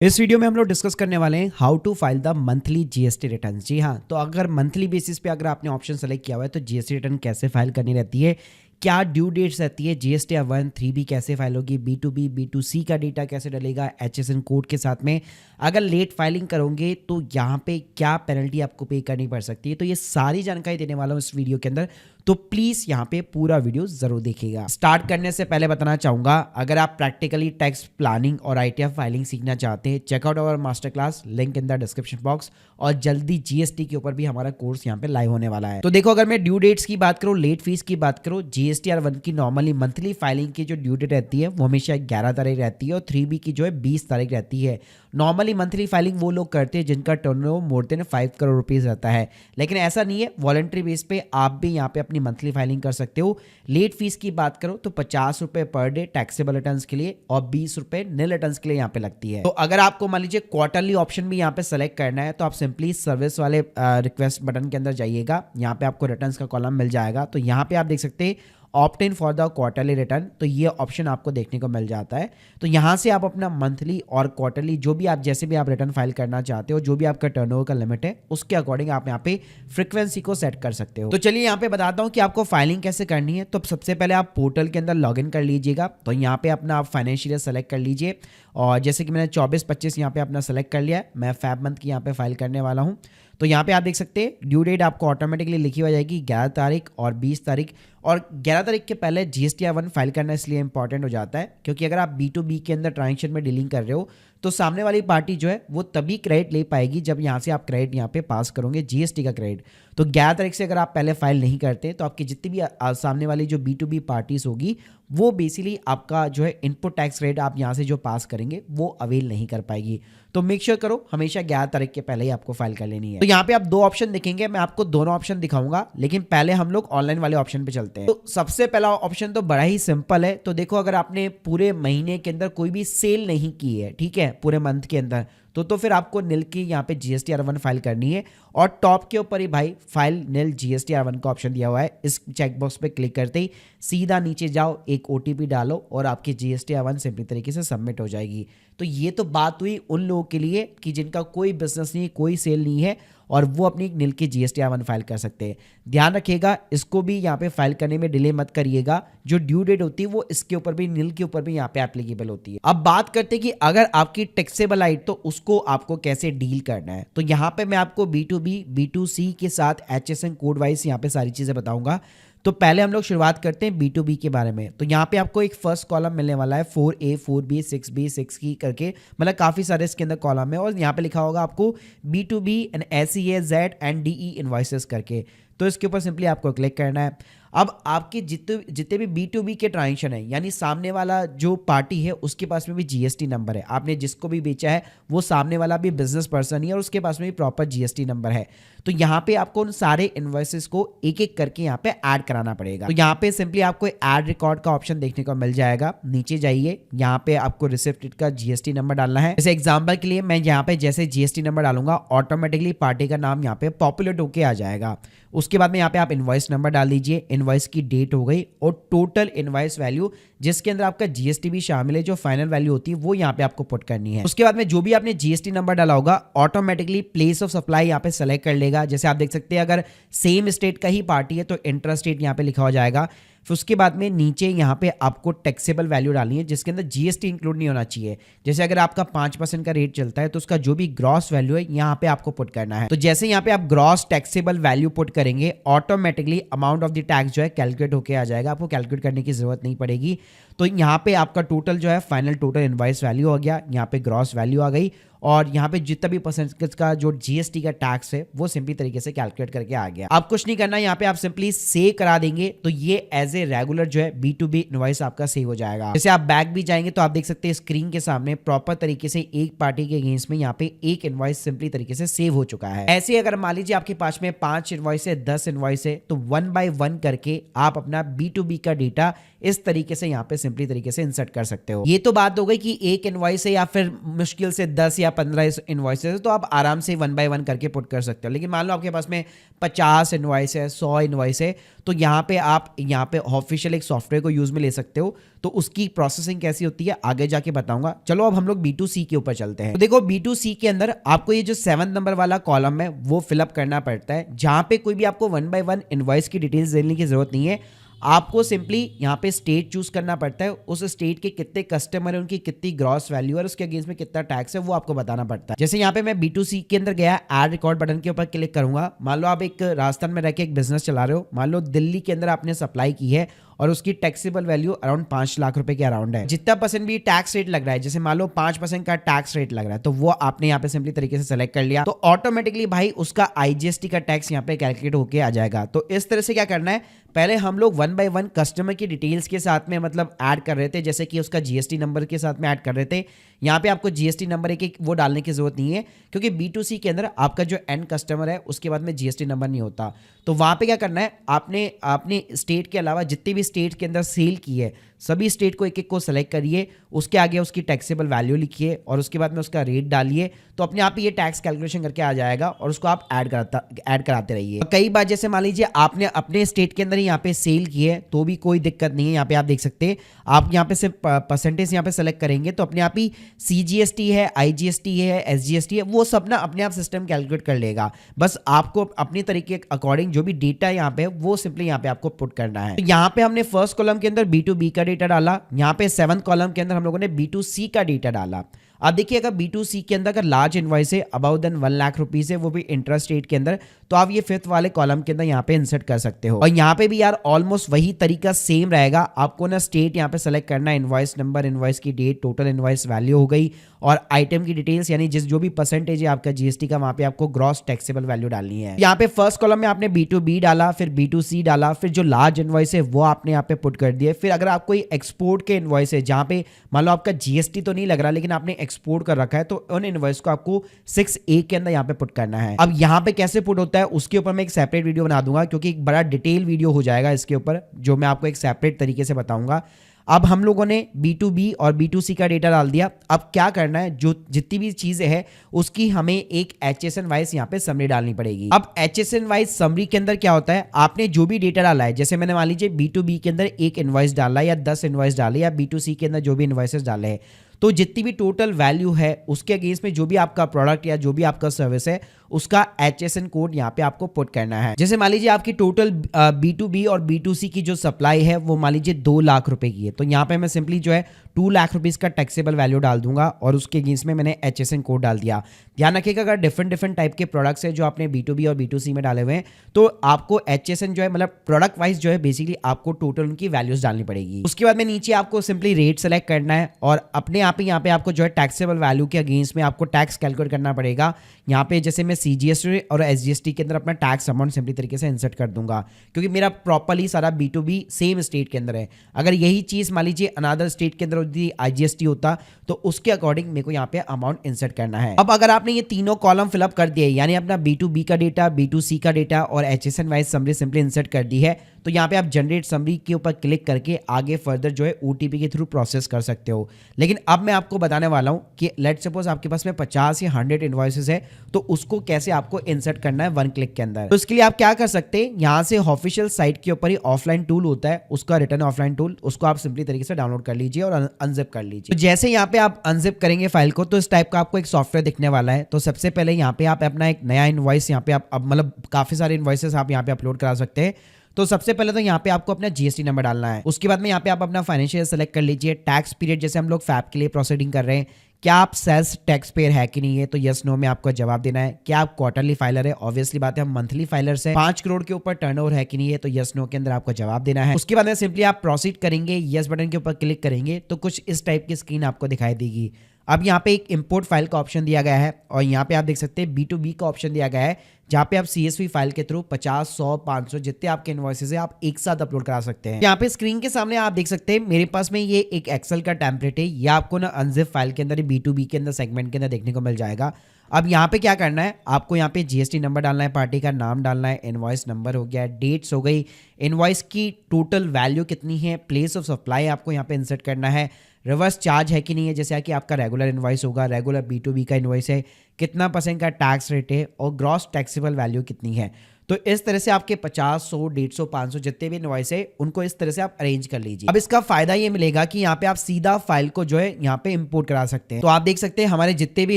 इस वीडियो में हम लोग डिस्कस करने वाले हैं how to file the monthly GST return. जी हाँ, तो अगर मंथली बेसिस पे अगर आपने ऑप्शन सेलेक्ट किया हुआ है तो जीएसटी रिटर्न कैसे फाइल करनी रहती है, क्या ड्यू डेट्स रहती है, जीएसटी 1 3 कैसे फाइल होगी, B2B B2C का डेटा कैसे डलेगा HSN कोड के साथ में, अगर लेट फाइलिंग करोगे तो यहाँ पे क्या पेनल्टी आपको पे करनी पड़ सकती है। तो ये सारी जानकारी देने वाला हूँ इस वीडियो के अंदर, तो प्लीज यहाँ पे पूरा वीडियो जरूर देखिएगा। स्टार्ट करने से पहले बताना चाहूंगा, अगर आप प्रैक्टिकली टैक्स प्लानिंग और ITF फाइलिंग सीखना चाहते हैं, check out our master class, link in the description box. और जल्दी जीएसटी के ऊपर भी हमारा कोर्स यहाँ पे लाइव होने वाला है। तो देखो, अगर मैं ड्यू डेट्स की बात करूँ, लेट फीस की बात करूँ, GSTR 1 की नॉर्मली मंथली फाइलिंग की जो ड्यू डेट रहती है वो हमेशा 11 तारीख रहती है और 3B की जो है 20 तारीख रहती है। नॉर्मली मंथली फाइलिंग वो लोग करते हैं जिनका turnover more than 5 crore rupees रहता है, लेकिन ऐसा नहीं है। वॉलंटरी बेस पे आप भी यहाँ पे अपनी मंथली फाइलिंग कर सकते हो। लेट फीस की बात करो तो 50 रुपए पर डे टैक्सेबल रिटर्न्स के लिए और 20 रुपए नील रिटर्न्स के लिए यहाँ पे लगती है। तो अगर आपको मान लीजिए क्वार्टरली ऑप्शन भी यहाँ पे सेलेक्ट करना है तो आप सिंपली सर्विस वाले रिक्वेस्ट बटन के अंदर जाइएगा, यहाँ पे आपको रिटर्न्स का कॉलम मिल जाएगा। तो यहाँ पे आप देख सकते हैं opt in for the quarterly return, तो ये ऑप्शन आपको देखने को मिल जाता है। तो यहाँ से आप अपना मंथली और क्वार्टरली जो भी आप जैसे भी आप रिटर्न फाइल करना चाहते हो, जो भी आपका टर्नओवर का लिमिट है उसके अकॉर्डिंग आप यहाँ पे फ्रीक्वेंसी को सेट कर सकते हो। तो चलिए यहाँ पे बताता हूँ कि आपको फाइलिंग कैसे करनी है। तो सबसे पहले आप पोर्टल के अंदर लॉग इन कर लीजिएगा। तो यहाँ पे अपना आप फाइनेंशियल सेलेक्ट कर लीजिए और जैसे कि मैंने 24-25 यहाँ पे अपना सेलेक्ट कर लिया, मैं फेब मंथ की यहाँ पे फाइल करने वाला हूँ। तो यहाँ पे आप देख सकते हैं ड्यू डेट आपको ऑटोमेटिकली लिखी हो जाएगी 11 तारीख और 20 तारीख। और 11 तारीख के पहले GSTR 1 फाइल करना इसलिए इंपॉर्टेंट हो जाता है क्योंकि अगर आप B2B के अंदर ट्रांजेक्शन में डीलिंग कर रहे हो तो सामने वाली पार्टी जो है वो तभी क्रेडिट ले पाएगी जब यहाँ से आप क्रेडिट यहाँ पे पास करोगे GST का क्रेडिट। तो 11 तारीख से अगर आप पहले फाइल नहीं करते तो आपकी जितनी भी सामने वाली जो B2B पार्टीज होगी वो बेसिकली आपका जो है इनपुट टैक्स क्रेडिट आप यहाँ से जो पास करेंगे वो अवेल नहीं कर पाएगी। तो मेक श्योर करो हमेशा 11 तारीख के पहले ही आपको फाइल कर लेनी है। तो यहाँ पे आप दो ऑप्शन दिखेंगे, मैं आपको दोनों ऑप्शन दिखाऊंगा, लेकिन पहले हम लोग ऑनलाइन वाले ऑप्शन पे चलते हैं। तो सबसे पहला ऑप्शन तो बड़ा ही सिंपल है। तो देखो, अगर आपने पूरे महीने के अंदर कोई भी सेल नहीं की है, ठीक है, पूरे मंथ के अंदर, तो फिर आपको नील की यहाँ पे GSTR 1 फाइल करनी है। और टॉप के ऊपर ही भाई फाइल नील GSTR 1 का ऑप्शन दिया हुआ है। इस चेकबॉक्स पे क्लिक करते ही सीधा नीचे जाओ, एक OTP डालो और आपकी GSTR 1 सिंपली तरीके से सबमिट हो जाएगी। तो ये तो बात हुई उन लोगों के लिए कि जिनका कोई बिजनेस नहीं, कोई सेल नहीं है और वो अपनी नील की GSTR 1 फाइल कर सकते हैं। ध्यान रखिएगा, इसको भी यहाँ पे फाइल करने में डिले मत करिएगा। जो ड्यू डेट होती है वो इसके ऊपर भी, नील के ऊपर भी यहाँ पे एप्लीकेबल होती है। अब बात करते हैं कि अगर आपकी टैक्सेबल आइट तो उसको आपको कैसे डील करना है। तो यहाँ पे मैं आपको B2B B2C के साथ HSN कोड वाइज यहाँ पे सारी चीजें बताऊंगा। तो पहले हम लोग शुरुआत करते हैं B2B के बारे में। तो यहाँ पे आपको एक फर्स्ट कॉलम मिलने वाला है 4A 4B 6B 6 करके, मतलब काफी सारे इसके अंदर कॉलम है और यहाँ पे लिखा होगा आपको B2B and SEA Z and DE invoices करके। तो इसके ऊपर सिंपली आपको क्लिक करना है। अब आपके जितने भी B2B के ट्रांजेक्शन है, यानी सामने वाला जो पार्टी है उसके पास में भी GST नंबर है, आपने जिसको भी बेचा है वो सामने वाला भी बिजनेस पर्सन ही है और उसके पास में भी प्रॉपर GST नंबर है। तो यहाँ पे आपको उन सारे इनवॉइसेस को एक एक करके यहाँ पे ऐड कराना पड़ेगा। तो यहाँ पे सिंपली आपको ऐड रिकॉर्ड का ऑप्शन देखने को मिल जाएगा। नीचे जाइए, यहाँ पे आपको रिसिप्ट का GST नंबर डालना है। जैसे एग्जाम्पल के लिए मैं यहाँ पे जैसे GST नंबर डालूंगा ऑटोमेटिकली पार्टी का नाम यहाँ पे पॉपुलेट होके आ जाएगा। उसके बाद में यहाँ पे आप इनवॉइस नंबर डाल दीजिए, इनवॉइस की डेट हो गई और टोटल इनवॉइस वैल्यू जिसके अंदर आपका GST भी शामिल है, जो फाइनल वैल्यू होती है वो यहाँ पे आपको पुट करनी है। उसके बाद में जो भी आपने GST नंबर डाला होगा ऑटोमेटिकली प्लेस ऑफ सप्लाई यहाँ पे सेलेक्ट कर लेगा। जैसे आप देख सकते हैं अगर सेम स्टेट का ही पार्टी है तो इंट्रा स्टेट यहाँ पे लिखा हो जाएगा। फिर उसके बाद में नीचे यहाँ पे आपको टैक्सेबल वैल्यू डालनी है जिसके अंदर GST इंक्लूड नहीं होना चाहिए। जैसे अगर आपका 5% का रेट चलता है तो उसका जो भी ग्रॉस वैल्यू है यहाँ पे आपको पुट करना है। तो जैसे यहाँ पे आप ग्रॉस टैक्सेबल वैल्यू पुट करेंगे automatically amount of the tax जो है कैलकुलेट होके आ जाएगा, आपको कैलकुलेट करने की जरूरत नहीं पड़ेगी। तो यहाँ पे आपका टोटल जो है फाइनल टोटल इनवॉइस वैल्यू हो गया, यहाँ पे ग्रॉस वैल्यू आ गई और यहाँ पे जितना भी परसेंटेज का जो GST का टैक्स है वो सिंपली तरीके से कैलकुलेट करके आ गया। आप कुछ नहीं करना, यहाँ पे आप सिंपली सेव करा देंगे तो ये एज ए रेगुलर जो है B2B इनवॉइस आपका सेव हो जाएगा। जैसे आप बैक भी जाएंगे तो आप देख सकते हैं स्क्रीन के सामने प्रॉपर तरीके से एक पार्टी के अगेंस्ट में यहाँ पे एक इनवॉइस सिंपली तरीके से सेव हो चुका है। ऐसे अगर मान लीजिए आपके पास में 5 इनवॉइस है, 10 इनवॉइस है, तो 1 by 1 करके आप अपना B2B का डेटा इस तरीके से यहाँ पे सिंपली तरीके से इंसर्ट कर सकते हो। ये तो बात हो गई कि एक इनवॉइस है या फिर मुश्किल से 10 या या 15 इनवॉइसेस है तो आप आराम से 1 बाय 1 करके पुट कर सकते हो। लेकिन मान लो आपके पास में 50 इनवॉइस है, 100 इनवॉइस है, तो यहाँ पे आप यहाँ पे ऑफिशियल एक सॉफ्टवेयर को यूज में ले सकते हो। तो उसकी प्रोसेसिंग कैसी होती है आगे जाके बताऊंगा। चलो अब हम लोग B2C के ऊपर चलते हैं। तो देखो B2C के अंदर आपको ये जो 7 नंबर वाला कॉलम है वो फिलअप करना पड़ता है, जहां पे कोई भी आपको 1 बाय 1 इनवॉइस की डिटेल्स देने की जरूरत नहीं है। आपको सिंपली यहाँ पे स्टेट चूज करना पड़ता है, उस स्टेट के कितने कस्टमर है, उनकी कितनी ग्रॉस वैल्यू है और उसके अगेंस्ट में कितना टैक्स है वो आपको बताना पड़ता है। जैसे यहाँ पे मैं B2C के अंदर गया, ऐड रिकॉर्ड बटन के ऊपर क्लिक करूंगा। मान लो आप एक राजस्थान में रह के एक बिजनेस चला रहे हो, मान लो दिल्ली के अंदर आपने सप्लाई की है और उसकी टैक्सेबल वैल्यू अराउंड 5 लाख रुपए के अराउंड है। जितना परसेंट भी टैक्स रेट लग रहा है, जैसे मान लो 5% का टैक्स रेट लग रहा है, तो वो आपने यहाँ पे सिंपली तरीके से सेलेक्ट कर लिया, तो ऑटोमेटिकली भाई उसका IGST का टैक्स यहाँ पे कैलकुलेट होके आ जाएगा। तो इस तरह से क्या करना है, पहले हम लोग 1 बाय 1 कस्टमर की डिटेल्स के साथ में मतलब ऐड कर रहे थे, जैसे कि उसका GST नंबर के साथ में ऐड कर रहे थे। यहाँ पे आपको GST नंबर एक वो डालने की जरूरत नहीं है, क्योंकि B2C के अंदर आपका जो एंड कस्टमर है उसके बाद में GST नंबर नहीं होता। तो वहां पे क्या करना है, आपने स्टेट के अलावा जितनी भी स्टेट के अंदर सेल की है सभी स्टेट को एक एक को सेलेक्ट करिए, उसके आगे उसकी टैक्सेबल वैल्यू लिखिए और उसके बाद में उसका रेट डालिए, तो अपने आप ही ये टैक्स कैलकुलेशन करके आ जाएगा और उसको आप ऐड कराते रहिए। कई बार जैसे मान लीजिए आपने अपने स्टेट के अंदर ही यहाँ पे सेल की है तो भी कोई दिक्कत नहीं है। यहाँ पे आप देख सकते हैं, आप यहाँ पे सिर्फ परसेंटेज यहाँ पे सेलेक्ट करेंगे तो अपने आप ही CGST है, IGST है, SGST है, वो सब ना अपने आप सिस्टम कैलकुलेट कर लेगा। बस आपको अपनी तरीके के अकॉर्डिंग जो भी डेटा यहाँ पे वो सिंपली यहाँ पे आपको पुट करना है। तो यहाँ पे हमने फर्स्ट कॉलम के अंदर B2B का डेटा डाला, यहाँ पे 7th कॉलम के अंदर हम लोगों ने B2C का डेटा डाला। अब देखिए अगर B2C के अंदर अगर लार्ज इनवॉइस है अबाउ देन 1 लाख रुपीज है, वो भी इंट्रा स्टेट के अंदर, तो आप ये 5th वाले कॉलम के अंदर यहाँ पे इंसर्ट कर सकते हो। और यहाँ पे भी यार ऑलमोस्ट वही तरीका सेम रहेगा। आपको ना स्टेट यहाँ पे सेलेक्ट करना है, इनवॉइस नंबर, इनवॉइस की डेट, टोटल इनवॉइस वैल्यू हो गई और आइटम की डिटेल्स, यानी जो भी परसेंटेज है आपका GST का, वहां पे आपको ग्रॉस टैक्सेबल वैल्यू डालनी है। यहाँ पे फर्स्ट कॉलम में आपने B2B डाला, फिर B2C डाला, फिर जो लार्ज इनवॉइस है वो आपने यहाँ पे पुट कर दिया। फिर अगर आप कोई एक्सपोर्ट के इनवॉइस है जहाँ पे मान लो आपका GST तो नहीं लग रहा लेकिन आपने एक्सपोर्ट कर रखा है, तो उन इनवॉइस को आपको 6A के अंदर यहाँ पे पुट करना है। अब यहाँ पे कैसे पुट होता है उसके ऊपर मैं एक सेपरेट वीडियो बना दूंगा, क्योंकि एक बड़ा डिटेल वीडियो हो जाएगा इसके ऊपर, जो मैं आपको एक सेपरेट तरीके से बताऊंगा। अब हम लोगों ने B2B और B2C का डेटा डाल दिया। अब क्या करना है, जो जितनी भी चीजें हैं उसकी हमें एक HSN वाइज यहाँ पे समरी डालनी पड़ेगी। अब HSN वाइज समरी के अंदर क्या होता है, आपने जो भी डेटा डाला है, जैसे मैंने मान लीजिए B2B के अंदर 1 इनवॉइस डाला या 10 इनवॉइस डाले, या B2C के अंदर जो भी इनवॉइसेस डाले हैं, तो जितनी भी टोटल वैल्यू है उसके अगेंस्ट में जो भी आपका प्रोडक्ट या जो भी आपका सर्विस है उसका HSN कोड यहाँ पे आपको पुट करना है। जैसे मान लीजिए आपकी टोटल B2B और B2C की जो सप्लाई है वो मान लीजिए 2 लाख रुपए की है, तो यहाँ पे मैं सिंपली जो है 2 लाख रुपीज का टैक्सेबल वैल्यू डाल दूंगा और उसके अगेंस्ट में मैंने HSN कोड डाल दिया। ध्यान रखिएगा अगर डिफरेंट टाइप के प्रोडक्ट्स है जो आपने B2B और B2C में डाले हुए हैं, तो आपको HSN जो है मतलब प्रोडक्ट वाइज जो है बेसिकली आपको टोटल उनकी वैल्यूज डालनी पड़ेगी। उसके बाद में नीचे आपको सिंपली रेट सेलेक्ट करना है और अपने आप ही यहाँ पे आपको जो है टैक्सेबल वैल्यू के अगेंस्ट में आपको टैक्स कैलकुलेट करना पड़ेगा। यहाँ पे जैसे मैं CGST और SGST के अंदर अपना टैक्स अमाउंट सिंपली तरीके से इंसर्ट कर दूंगा, क्योंकि मेरा प्रॉपर्ली सारा B2B सेम स्टेट के अंदर है। अगर यही चीज मान लीजिए अनदर स्टेट के अंदर होती IGST होता तो उसके अकॉर्डिंग मेरे को यहाँ पे अमाउंट इंसर्ट करना है। अब अगर आपने ये तीनों कॉलम फिलअप कर दिए, यानी अपना B2B का डेटा, B2C का डेटा और HSN wise summary simply insert कर दी है, तो यहाँ पे आप जनरेट समरी के ऊपर क्लिक करके आगे फर्दर जो है OTP के थ्रू प्रोसेस कर सकते हो। लेकिन अब मैं आपको बताने वाला हूँ कि लेट सपोज आपके पास में 50 या 100 इनवॉइसेस है, तो उसको कैसे आपको इंसर्ट करना है 1 क्लिक के अंदर। तो इसके लिए आप क्या कर सकते हैं, यहाँ से ऑफिशियल साइट के ऊपर ही ऑफलाइन टूल होता है, उसका रिटर्न ऑफलाइन टूल, उसको आप सिंपली तरीके से डाउनलोड कर लीजिए और अनजिप कर लीजिए। तो जैसे यहाँ पे आप अनजिप करेंगे फाइल को, तो इस टाइप का आपको एक सॉफ्टवेयर दिखने वाला है। तो सबसे पहले यहाँ पे आप अपना एक नया इनवॉइस, यहाँ पे आप मतलब काफी सारे इनवॉइसेस आप यहाँ पे अपलोड करा सकते हैं। तो सबसे पहले तो यहाँ पे आपको अपना GST नंबर डालना है। उसके बाद में यहाँ पे आप अपना फाइनेंशियल सेलेक्ट कर लीजिए। टैक्स पीरियड, जैसे हम लोग फैब के लिए प्रोसीडिंग कर रहे हैं, क्या आप सेल्स टैक्स पेयर है कि नहीं है, तो यस नो में आपको जवाब देना है। क्या आप क्वार्टरली फाइलर है, ऑब्वियसली बात है हम मंथली फाइलर्स है। 5 करोड़ के ऊपर टर्नओवर है कि नहीं है, तो यस नो के अंदर आपको जवाब देना है। उसके बाद में सिंपली आप प्रोसीड करेंगे, यस बटन के ऊपर क्लिक करेंगे तो कुछ इस टाइप की स्क्रीन आपको दिखाई देगी। अब यहाँ पे एक इंपोर्ट फाइल का ऑप्शन दिया गया है और यहाँ पे आप देख सकते हैं B2B का ऑप्शन दिया गया है। जहाँ पे आप CSV फाइल के थ्रू 50, 100, 500 जितने आपके इनवॉइसेस है आप एक साथ अपलोड करा सकते हैं। यहाँ पे स्क्रीन के सामने आप देख सकते हैं मेरे पास में ये एक एक्सेल का टेम्पलेट है, ये आपको ना अनजिप फाइल के अंदर B2B के अंदर सेगमेंट के अंदर देखने को मिल जाएगा। अब यहाँ पे क्या करना है, आपको यहाँ पे GST नंबर डालना है, पार्टी का नाम डालना है, इनवॉइस नंबर हो गया, डेट्स हो गई, इनवॉइस की टोटल वैल्यू कितनी है, प्लेस ऑफ सप्लाई आपको यहाँ पे इंसर्ट करना है, रिवर्स चार्ज है कि नहीं है, जैसे कि आपका रेगुलर इनवॉइस होगा, रेगुलर B2B का इनवॉइस है, कितना % का टैक्स रेट है और ग्रॉस टैक्सेबल वैल्यू कितनी है। तो इस तरह से आपके 50, 100, 150, 500 जितने भी इनवॉइस है उनको इस तरह से आप अरेंज कर लीजिए। अब इसका फायदा ये मिलेगा कि यहाँ पे आप सीधा फाइल को जो है यहाँ पे इंपोर्ट करा सकते हैं। तो आप देख सकते हैं हमारे जितने भी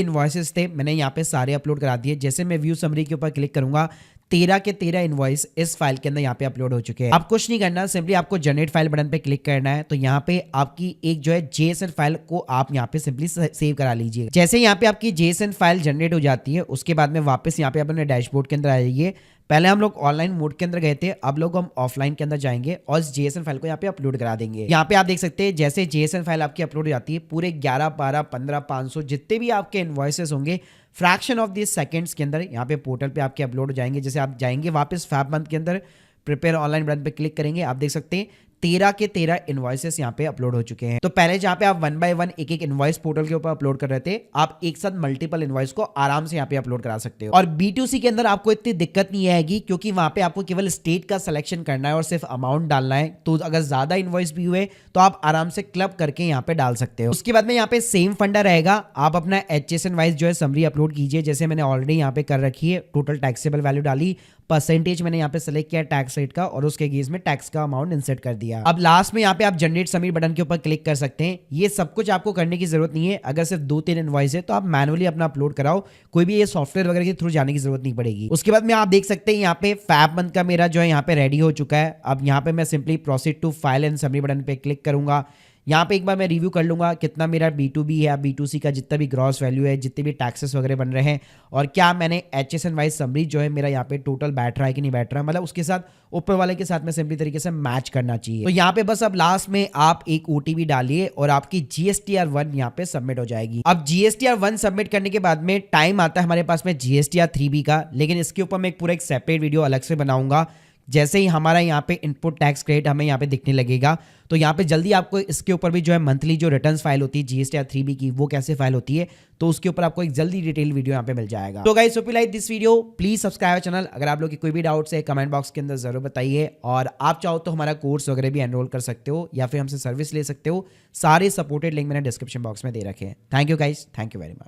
इनवॉइसेस थे मैंने यहाँ पे सारे अपलोड करा दिए। जैसे मैं व्यू समरी के ऊपर क्लिक करूंगा 13 के 13 इनवॉइस इस फाइल के अंदर यहाँ पे अपलोड हो चुके हैं। आप कुछ नहीं करना, सिंपली आपको जनरेट फाइल बटन पे क्लिक करना है। तो यहाँ पे आपकी एक जो है JSON फाइल को आप यहाँ पे सिंपली सेव करा लीजिए। जैसे यहाँ पे आपकी JSON फाइल जनरेट हो जाती है उसके बाद में वापस यहाँ पे अपने डैशबोर्ड के अंदर आ जाइए। पहले हम लोग ऑनलाइन मोड के अंदर गए थे, अब लोग हम ऑफलाइन के अंदर जाएंगे और इस JSON फाइल को यहाँ पे अपलोड करा देंगे। यहाँ पे आप देख सकते हैं जैसे JSON फाइल आपकी अपलोड हो जाती है पूरे 11, 12, 15, 500 जितने भी आपके इनवॉइसेस होंगे फ्रैक्शन ऑफ दिस सेकंड्स के अंदर यहाँ पे पोर्टल पे आपके अपलोड हो जाएंगे। जैसे आप जाएंगे वापस फैब मंथ के अंदर प्रिपेयर ऑनलाइन बटन पे क्लिक करेंगे, आप देख सकते हैं 13 के 13 इनवॉइसेस यहाँ पे अपलोड हो चुके हैं। तो पहले जहाँ पे आप 1 बाय 1 एक इनवॉइस पोर्टल के ऊपर अपलोड कर रहे थे, आप एक साथ मल्टीपल इनवॉइस को आराम से यहाँ पे अपलोड करा सकते हो। और B2C के अंदर आपको इतनी दिक्कत नहीं आएगी क्योंकि वहां पे आपको केवल स्टेट का सिलेक्शन करना है और सिर्फ अमाउंट डालना है। तो अगर ज्यादा इनवॉइस भी हुए तो आप आराम से क्लब करके यहाँ पे डाल सकते हो। उसके बाद में यहाँ पे सेम फंडा रहेगा, आप अपना HSN वाइज जो है समरी अपलोड कीजिए। जैसे मैंने ऑलरेडी यहाँ पे कर रखी है, टोटल टैक्सेबल वैल्यू डाली, परसेंटेज मैंने यहाँ पे सेलेक्ट किया टैक्स रेट का और उसके गेज में टैक्स का अमाउंट इंसर्ट कर दिया। अब लास्ट में यहाँ पे आप जनरेट सबमिट बटन के ऊपर क्लिक कर सकते हैं। ये सब कुछ आपको करने की जरूरत नहीं है, अगर सिर्फ 2-3 इनवॉइस है तो आप मैनुअली अपना अपलोड कराओ, कोई भी ये सॉफ्टवेयर वगैरह के थ्रू जाने की जरूरत नहीं पड़ेगी। उसके बाद में आप देख सकते हैं यहाँ पे फैब मंथ का मेरा जो है यहाँ पे रेडी हो चुका है। अब यहाँ पे मैं simply proceed to file and submit button पे क्लिक करूंगा। यहाँ पे एक बार मैं रिव्यू कर लूंगा कितना मेरा B2B है, B2C का जितना भी ग्रॉस वैल्यू है, जितने भी टैक्सेस वगैरह बन रहे हैं और क्या मैंने HSN वाइज समरी जो है मेरा यहाँ पे टोटल बैठ रहा है कि नहीं बैठ रहा है, मतलब उसके साथ ऊपर वाले के साथ में सिंपली तरीके से मैच करना चाहिए। तो यहाँ पे बस अब लास्ट में आप एक OTP डालिए और आपकी GSTR1 यहाँ पे सबमिट हो जाएगी। अब GSTR1 सबमिट करने के बाद में टाइम आता है हमारे पास में GSTR3B का, लेकिन इसके ऊपर मैं एक पूरा एक सेपरेट वीडियो अलग से बनाऊंगा। जैसे ही हमारा यहाँ पे इनपुट टैक्स क्रेडिट हमें यहाँ पे दिखने लगेगा तो यहाँ पे जल्दी आपको इसके ऊपर भी जो है मंथली जो रिटर्न्स फाइल होती है GSTR3B की वो कैसे फाइल होती है तो उसके ऊपर आपको एक जल्दी डिटेल वीडियो यहाँ पे मिल जाएगा। तो guys hope you like this video, please subscribe channel. अगर आप लोग की कोई भी डाउट्स है कमेंट बॉक्स के अंदर जरूर बताइए और आप चाहो तो हमारा कोर्स वगैरह भी एनरोल कर सकते हो या फिर हमसे सर्विस ले सकते हो। सारे सपोर्टेड लिंक मैंने डिस्क्रिप्शन बॉक्स में दे रखे हैं। Thank you guys, thank you very much.